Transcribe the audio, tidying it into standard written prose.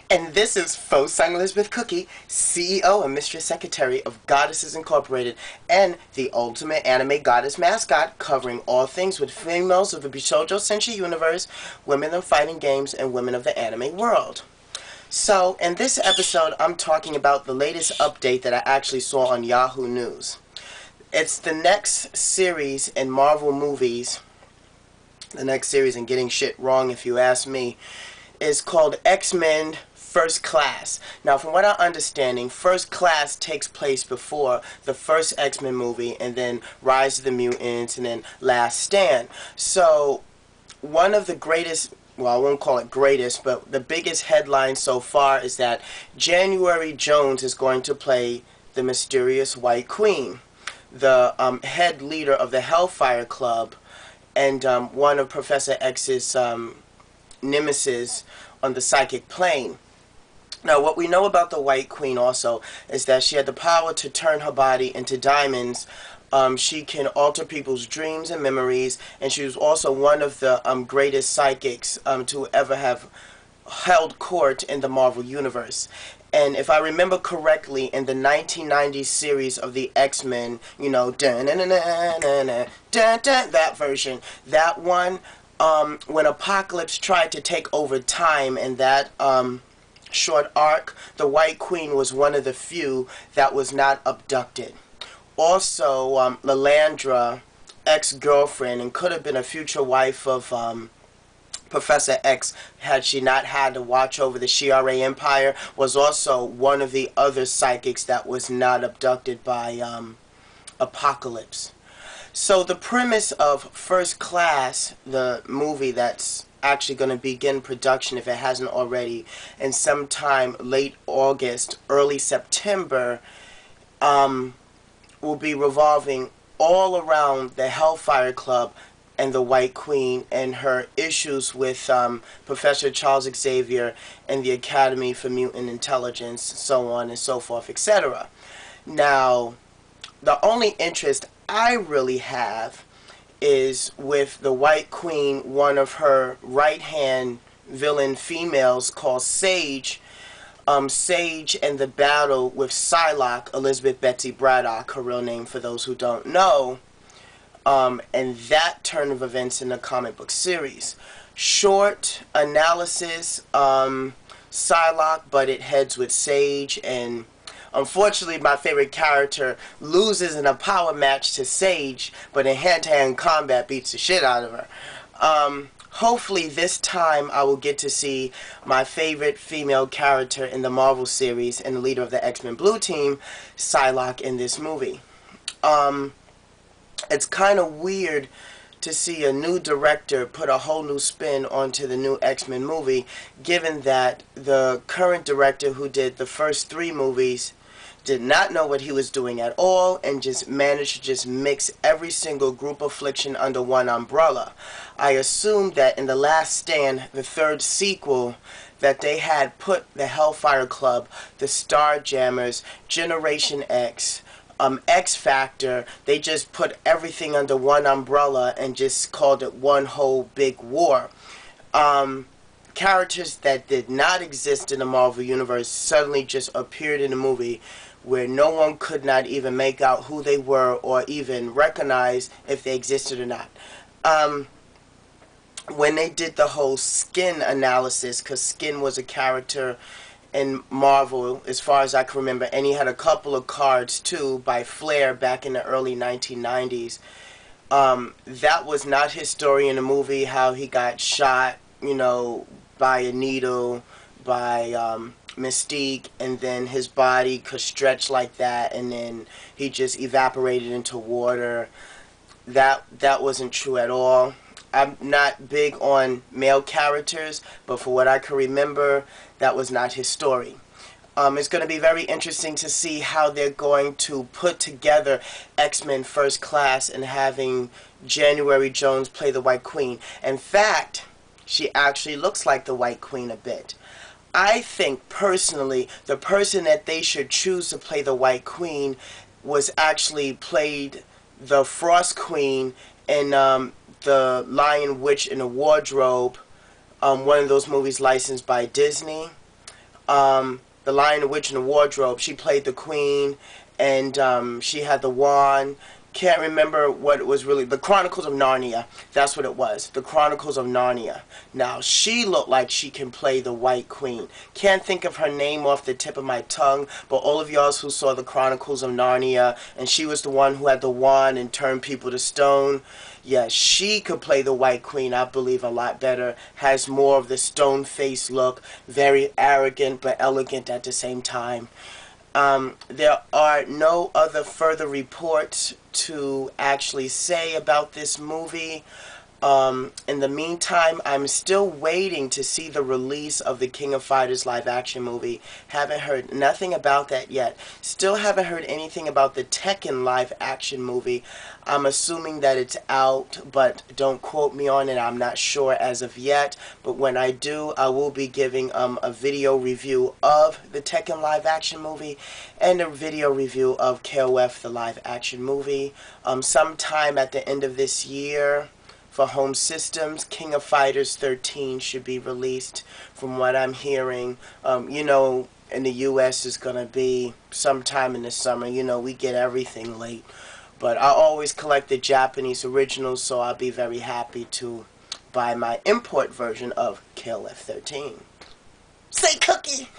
And this is Faux Sang Elizabeth Cookye, CEO and Mistress Secretary of Goddesses Incorporated and the ultimate anime goddess mascot, covering all things with females of the Bishoujo Senshi universe, women of fighting games, and women of the anime world. So, in this episode, I'm talking about the latest update that I actually saw on Yahoo News. It's the next series in Marvel movies. The next series in getting shit wrong, if you ask me, is called X-Men First Class. Now, from what I'm understanding, First Class takes place before the first X-Men movie, and then Rise of the Mutants, and then Last Stand. So, one of the greatest, well, I won't call it greatest, but the biggest headline so far is that January Jones is going to play the mysterious White Queen, the head leader of the Hellfire Club, and one of Professor X's nemesis on the psychic plane. Now, what we know about the White Queen also is that she had the power to turn her body into diamonds. She can alter people's dreams and memories, and she was also one of the greatest psychics to ever have held court in the Marvel Universe. And if I remember correctly, in the 1990s series of the X-Men, you know, that version, that one, when Apocalypse tried to take over time in that short arc, the White Queen was one of the few that was not abducted. Also, Lilandra, ex-girlfriend, and could have been a future wife of Professor X had she not had to watch over the Shi'ar Empire, was also one of the other psychics that was not abducted by Apocalypse. So the premise of First Class, the movie that's actually going to begin production, if it hasn't already, in sometime late August, early September, will be revolving all around the Hellfire Club and the White Queen and her issues with Professor Charles Xavier and the Academy for Mutant Intelligence, so on and so forth, etc. Now, the only interest I really have is with the White Queen, one of her right-hand villain females called Sage. Sage and the battle with Psylocke, Elizabeth Betsy Braddock, her real name for those who don't know, and that turn of events in the comic book series. Short analysis, Psylocke butted heads with Sage, and unfortunately my favorite character loses in a power match to Sage, but in hand-to-hand combat beats the shit out of her. Hopefully this time I will get to see my favorite female character in the Marvel series and the leader of the X-Men Blue Team, Psylocke, in this movie. It's kind of weird to see a new director put a whole new spin onto the new X-Men movie, given that the current director who did the first 3 movies did not know what he was doing at all and just managed to just mix every single group affliction under one umbrella. I assume that in The Last Stand, the 3rd sequel, that they had put the Hellfire Club, the Starjammers, Generation X, X Factor, they just put everything under one umbrella and just called it one whole big war. Characters that did not exist in the Marvel Universe suddenly just appeared in the movie, where no one could not even make out who they were or even recognize if they existed or not. When they did the whole Skin analysis, because Skin was a character in Marvel, as far as I can remember, and he had a couple of cards too by Flair back in the early 1990s. That was not his story in the movie, how he got shot, you know, by a needle, by Mystique, and then his body could stretch like that, and then he just evaporated into water. That wasn't true at all. I'm not big on male characters, but for what I can remember, that was not his story. It's going to be very interesting to see how they're going to put together X-Men First Class and having January Jones play the White Queen. In fact, she actually looks like the White Queen a bit. I think, personally, the person that they should choose to play the White Queen was actually played the Frost Queen in the Lion, Witch, and the Wardrobe, one of those movies licensed by Disney. The Lion, the Witch, and the Wardrobe. She played the queen, and she had the wand. Can't remember what it was really. The Chronicles of Narnia. That's what it was. The Chronicles of Narnia. Now, she looked like she can play the White Queen. Can't think of her name off the tip of my tongue, but all of y'all who saw the Chronicles of Narnia, and she was the one who had the wand and turned people to stone. Yeah, she could play the White Queen, I believe, a lot better. Has more of the stone face look. Very arrogant, but elegant at the same time. There are no other further reports to actually say about this movie. In the meantime, I'm still waiting to see the release of the King of Fighters live action movie. Haven't heard nothing about that yet. Still haven't heard anything about the Tekken live action movie. I'm assuming that it's out, but don't quote me on it. I'm not sure as of yet. But when I do, I will be giving a video review of the Tekken live action movie and a video review of KOF the live action movie. Sometime at the end of this year. For home systems, King of Fighters 13 should be released, from what I'm hearing. You know, in the U.S. is going to be sometime in the summer. You know, we get everything late. But I always collect the Japanese originals, so I'll be very happy to buy my import version of KOF 13. Say Cookie!